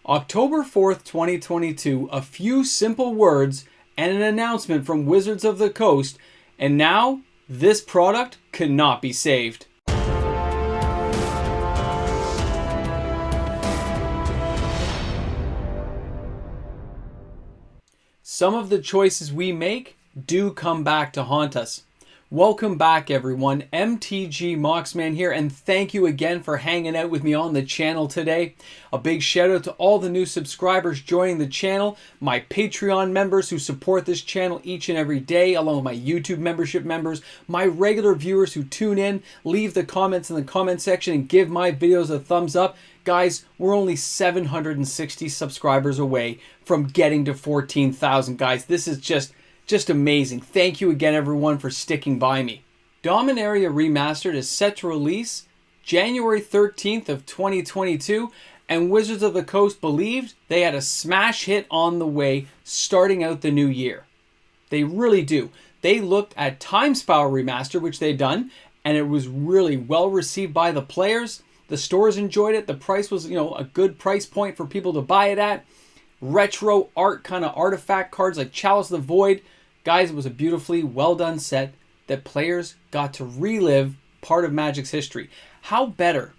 October 4th, 2022, a few simple words and an announcement from Wizards of the Coast, and now this product cannot be saved. Some of the choices we make do come back to haunt us. Welcome back, everyone. MTG Moxman here, and thank you again for hanging out with me on the channel today. A big shout out to all the new subscribers joining the channel, my Patreon members who support this channel each and every day, along with my YouTube membership members, my regular viewers who tune in, leave the comments in the comment section, and give my videos a thumbs up. Guys, we're only 760 subscribers away from getting to 14,000, guys. This is just amazing. Thank you again, everyone, for sticking by me. Dominaria Remastered is set to release January 13th of 2022, and Wizards of the Coast believed they had a smash hit on the way starting out the new year. They really do. They looked at Time Spiral Remastered, which they've done, and it was really well received by the players. The stores enjoyed it. The price was, a good price point for people to buy it at. Retro art kind of artifact cards like Chalice of the Void. Guys, it was a beautifully well done set that players got to relive part of Magic's history. How better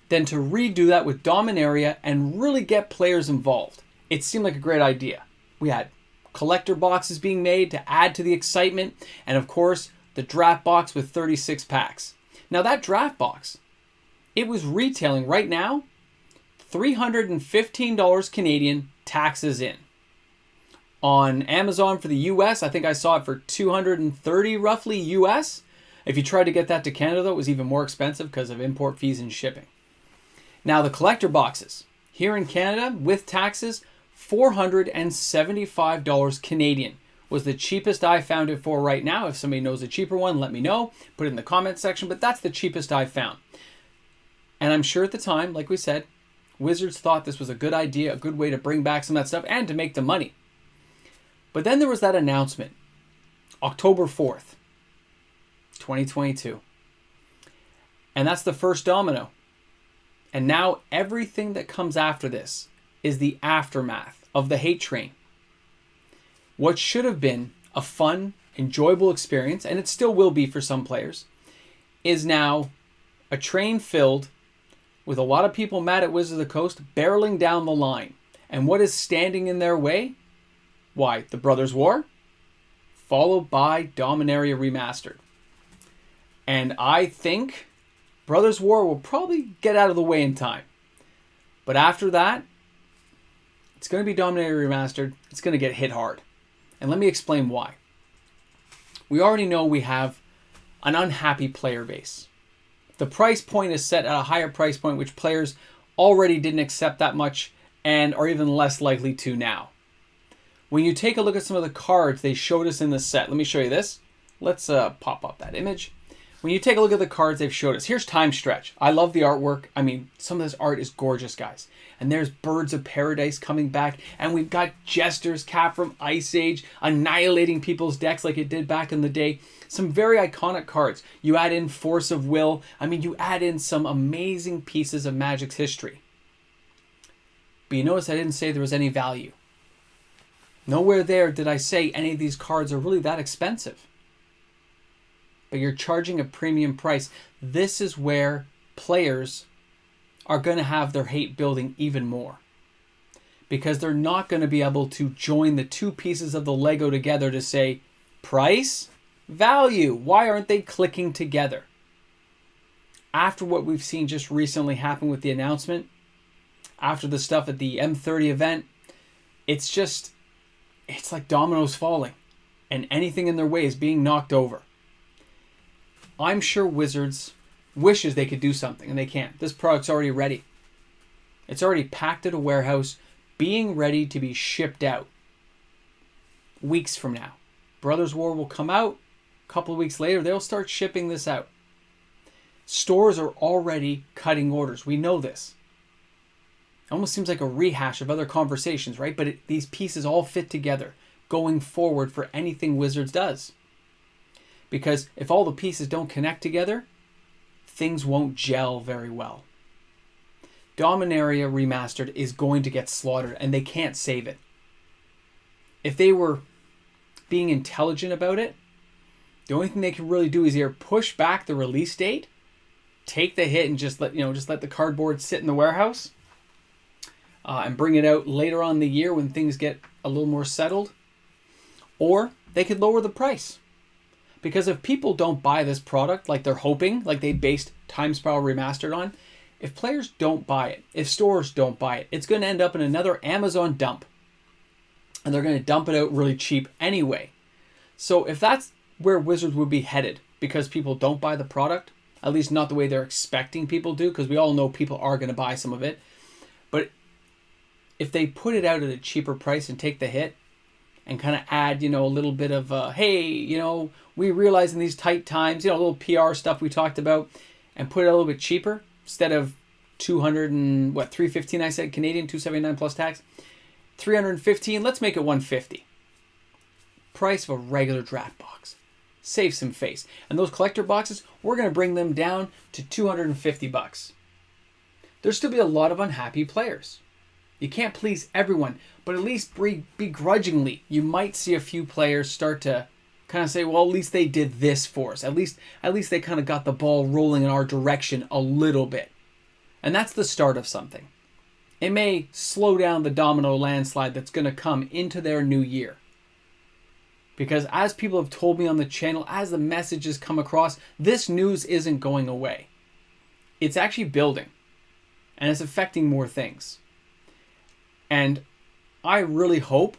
than to redo that with Dominaria and really get players involved? It seemed like a great idea. We had collector boxes being made to add to the excitement, and of course, the draft box with 36 packs. Now that draft box, it was retailing right now $315 Canadian, taxes in. On Amazon for the US, I think I saw it for $230 roughly US. If you tried to get that to Canada, though, it was even more expensive because of import fees and shipping. Now the collector boxes here in Canada with taxes, $475 Canadian was the cheapest I found it for right now. If somebody knows a cheaper one, let me know. Put it in the comment section, but that's the cheapest I found. And I'm sure at the time, like we said, Wizards thought this was a good idea, a good way to bring back some of that stuff and to make the money. But then there was that announcement, October 4th, 2022. And that's the first domino. And now everything that comes after this is the aftermath of the hate train. What should have been a fun, enjoyable experience, and it still will be for some players, is now a train filled with a lot of people mad at Wizards of the Coast barreling down the line. And what is standing in their way? Why? The Brothers' War, followed by Dominaria Remastered. And I think Brothers' War will probably get out of the way in time. But after that, it's going to be Dominaria Remastered. It's going to get hit hard. And let me explain why. We already know we have an unhappy player base. The price point is set at a higher price point, which players already didn't accept that much and are even less likely to now. When you take a look at some of the cards they showed us in the set, let me show you this. Let's pop up that image. When you take a look at the cards they've showed us, here's Time Stretch. I love the artwork. I mean, some of this art is gorgeous, guys. And there's Birds of Paradise coming back. And we've got Jester's Cap from Ice Age, annihilating people's decks like it did back in the day. Some very iconic cards. You add in Force of Will. I mean, you add in some amazing pieces of Magic's history. But you notice I didn't say there was any value. Nowhere there did I say any of these cards are really that expensive. But you're charging a premium price. This is where players are going to have their hate building even more. Because they're not going to be able to join the two pieces of the Lego together to say, price, value. Why aren't they clicking together? After what we've seen just recently happen with the announcement, after the stuff at the M30 event, it's like dominoes falling, and anything in their way is being knocked over. I'm sure Wizards wishes they could do something, and they can't. This product's already ready. It's already packed at a warehouse, being ready to be shipped out. Weeks from now. Brothers' War will come out. A couple of weeks later, they'll start shipping this out. Stores are already cutting orders. We know this. It almost seems like a rehash of other conversations, right? But these pieces all fit together going forward for anything Wizards does. Because if all the pieces don't connect together, things won't gel very well. Dominaria Remastered is going to get slaughtered, and they can't save it. If they were being intelligent about it, the only thing they can really do is either push back the release date, take the hit, and just let the cardboard sit in the warehouse, and bring it out later on in the year when things get a little more settled, or they could lower the price. Because if people don't buy this product like they're hoping, like they based Time Spiral Remastered on, if players don't buy it, if stores don't buy it, it's going to end up in another Amazon dump. And they're going to dump it out really cheap anyway. So if that's where Wizards would be headed, because people don't buy the product, at least not the way they're expecting people to, because we all know people are going to buy some of it. But if they put it out at a cheaper price and take the hit, and kind of add, a little bit of, hey, we realize in these tight times, a little PR stuff we talked about, and put it a little bit cheaper instead of $315 I said Canadian, $279 plus tax, $315. Let's make it $150. Price of a regular draft box. Save some face. And those collector boxes, we're going to bring them down to $250. There'll still be a lot of unhappy players. You can't please everyone, but at least begrudgingly, you might see a few players start to kind of say, well, at least they did this for us. At least they kind of got the ball rolling in our direction a little bit. And that's the start of something. It may slow down the domino landslide that's going to come into their new year. Because as people have told me on the channel, as the messages come across, this news isn't going away. It's actually building. And it's affecting more things. And I really hope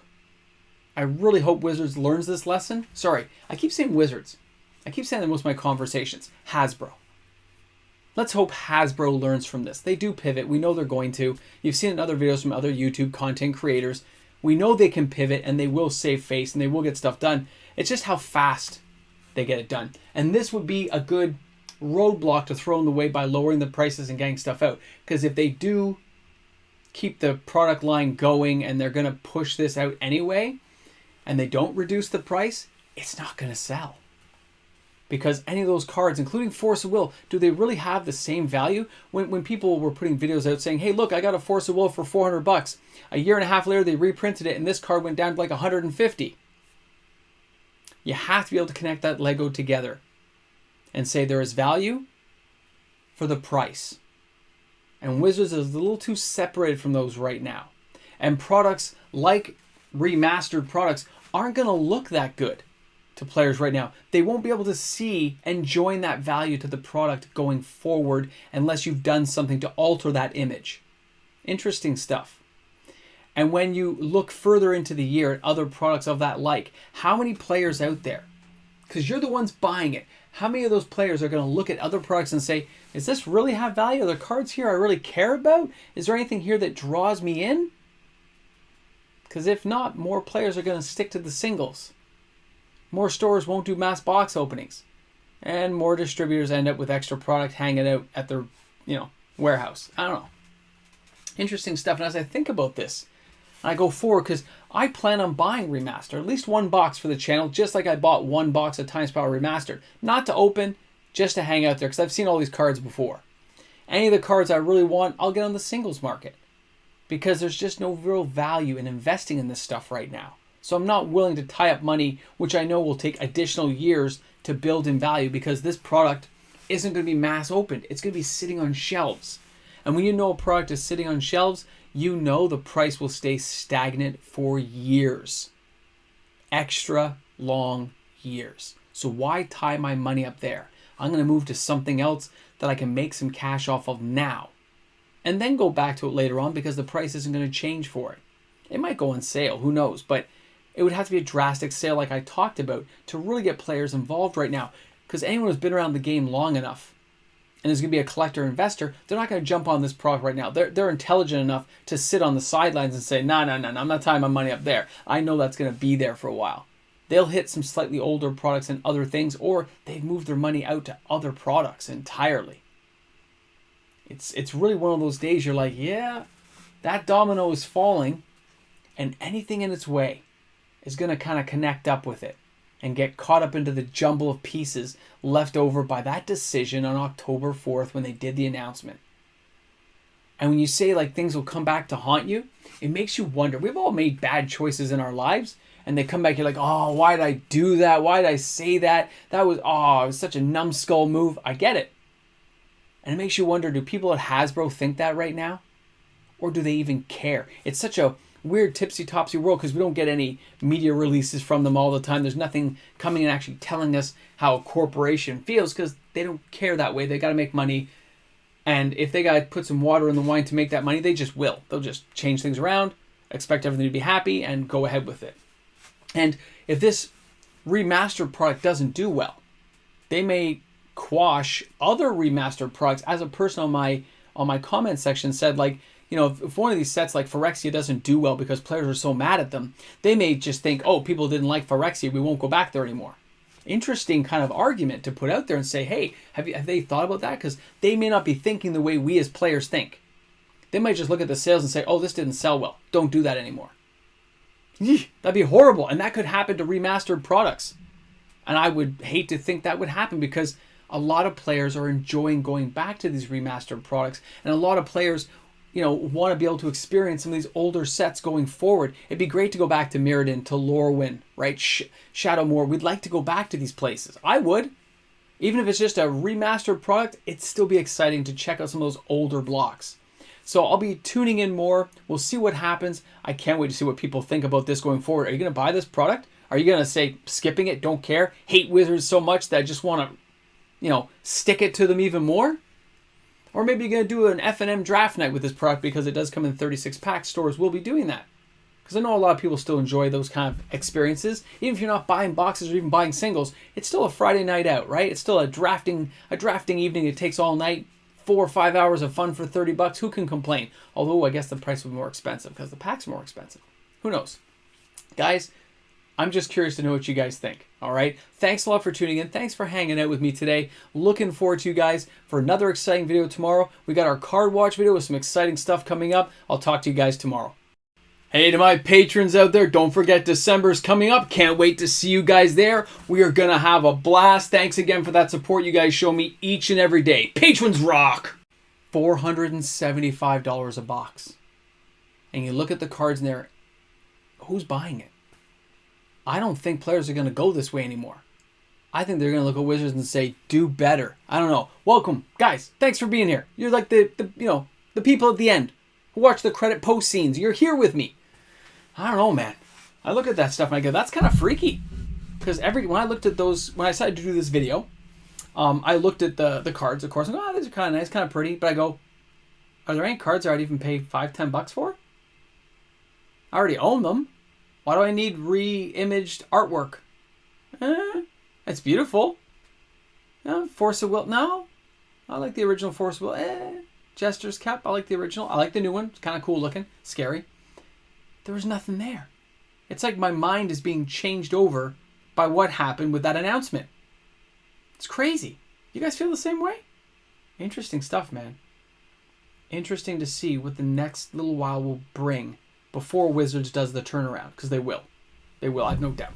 Wizards learns this lesson. Sorry, I keep saying Wizards. I keep saying that in most of my conversations. Hasbro. Let's hope Hasbro learns from this. They do pivot. We know they're going to. You've seen in other videos from other YouTube content creators. We know they can pivot and they will save face and they will get stuff done. It's just how fast they get it done. And this would be a good roadblock to throw in the way by lowering the prices and getting stuff out. Because if they do keep the product line going and they're going to push this out anyway, and they don't reduce the price, it's not going to sell. Because any of those cards, including Force of Will, do they really have the same value? When people were putting videos out saying, hey, look, I got a Force of Will for $400. A year and a half later, they reprinted it, and this card went down to like $150. You have to be able to connect that Lego together and say there is value for the price. And Wizards is a little too separated from those right now. And products like remastered products aren't going to look that good to players right now. They won't be able to see and join that value to the product going forward unless you've done something to alter that image. Interesting stuff. And when you look further into the year at other products of that like, how many players out there, because you're the ones buying it, how many of those players are going to look at other products and say, does this really have value? Are there cards here I really care about? Is there anything here that draws me in? Because if not, more players are going to stick to the singles. More stores won't do mass box openings. And more distributors end up with extra product hanging out at their, warehouse. I don't know. Interesting stuff. And as I think about this, I go forward because I plan on buying Remaster, at least one box for the channel, just like I bought one box of Time Spiral Remastered. Not to open, just to hang out there, because I've seen all these cards before. Any of the cards I really want, I'll get on the singles market. Because there's just no real value in investing in this stuff right now. So I'm not willing to tie up money, which I know will take additional years to build in value, because this product isn't going to be mass opened. It's going to be sitting on shelves. And when you know a product is sitting on shelves, you know the price will stay stagnant for years. Extra long years. So why tie my money up there? I'm going to move to something else that I can make some cash off of now. And then go back to it later on, because the price isn't going to change for it. It might go on sale, who knows? But it would have to be a drastic sale like I talked about to really get players involved right now. Because anyone who's been around the game long enough and is going to be a collector investor, they're not going to jump on this product right now. They're intelligent enough to sit on the sidelines and say, no, I'm not tying my money up there. I know that's going to be there for a while. They'll hit some slightly older products and other things, or they've moved their money out to other products entirely. It's really one of those days you're like, yeah, that domino is falling, and anything in its way is going to kind of connect up with it and get caught up into the jumble of pieces left over by that decision on October 4th when they did the announcement. And when you say like things will come back to haunt you, it makes you wonder. We've all made bad choices in our lives, and they come back, you're like, oh, why did I do that? Why did I say that? It was such a numbskull move. I get it. And it makes you wonder, do people at Hasbro think that right now? Or do they even care? It's such a weird tipsy-topsy world because we don't get any media releases from them all the time. There's nothing coming and actually telling us how a corporation feels because they don't care that way. They got to make money. And if they got to put some water in the wine to make that money, they just will. They'll just change things around, expect everything to be happy, and go ahead with it. And if this remastered product doesn't do well, they may quash other remastered products. As a person on my comment section said, like, you know, if one of these sets like Phyrexia doesn't do well because players are so mad at them, they may just think, oh, people didn't like Phyrexia, we won't go back there anymore. Interesting kind of argument to put out there and say, hey, have they thought about that? Because they may not be thinking the way we as players think. They might just look at the sales and say, oh, this didn't sell well. Don't do that anymore. That'd be horrible. And that could happen to remastered products. And I would hate to think that would happen because a lot of players are enjoying going back to these remastered products. And a lot of players, you know, want to be able to experience some of these older sets going forward. It'd be great to go back to Mirrodin, to Lorwyn, right? Shadowmoor. We'd like to go back to these places. I would. Even if it's just a remastered product, it'd still be exciting to check out some of those older blocks. So I'll be tuning in more. We'll see what happens. I can't wait to see what people think about this going forward. Are you going to buy this product? Are you going to say skipping it, don't care, hate Wizards so much that I just want to, you know, stick it to them even more? Or maybe you're going to do an F&M draft night with this product because it does come in 36 packs. Stores will be doing that. Because I know a lot of people still enjoy those kind of experiences. Even if you're not buying boxes or even buying singles, it's still a Friday night out, right? It's still a drafting evening. It takes all night, 4 or 5 hours of fun for $30. Who can complain? Although I guess the price would be more expensive because the packs are more expensive. Who knows? Guys, I'm just curious to know what you guys think. All right. Thanks a lot for tuning in. Thanks for hanging out with me today. Looking forward to you guys for another exciting video tomorrow. We got our card watch video with some exciting stuff coming up. I'll talk to you guys tomorrow. Hey, to my patrons out there, don't forget December's coming up. Can't wait to see you guys there. We are going to have a blast. Thanks again for that support you guys show me each and every day. Patrons rock! $475 a box. And you look at the cards in there, who's buying it? I don't think players are going to go this way anymore. I think they're going to look at Wizards and say, do better. I don't know. Welcome, guys. Thanks for being here. You're like the people at the end who watch the credit post scenes. You're here with me. I don't know, man. I look at that stuff and I go, that's kind of freaky. Because when I looked at those, when I decided to do this video, I looked at the cards, of course, and go, oh, these are kind of nice, kind of pretty. But I go, are there any cards that I'd even pay $5-10 for? I already own them. Why do I need re-imaged artwork? It's beautiful. Force of Will. No. I like the original Force of Will. Jester's Cap. I like the original. I like the new one. It's kind of cool looking. Scary. There was nothing there. It's like my mind is being changed over by what happened with that announcement. It's crazy. You guys feel the same way? Interesting stuff, man. Interesting to see what the next little while will bring before Wizards does the turnaround, because they will. They will, I have no doubt.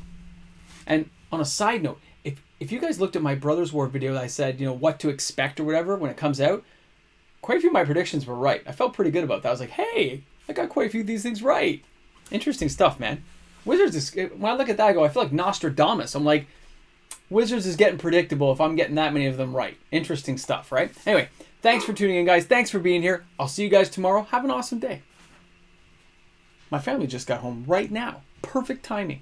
And on a side note, if you guys looked at my Brothers War video that I said, you know, what to expect or whatever when it comes out, quite a few of my predictions were right. I felt pretty good about that. I was like, hey, I got quite a few of these things right. Interesting stuff, man. Wizards is, when I look at that, I go, I feel like Nostradamus. I'm like, Wizards is getting predictable if I'm getting that many of them right. Interesting stuff, right? Anyway, thanks for tuning in, guys. Thanks for being here. I'll see you guys tomorrow. Have an awesome day. My family just got home right now. Perfect timing.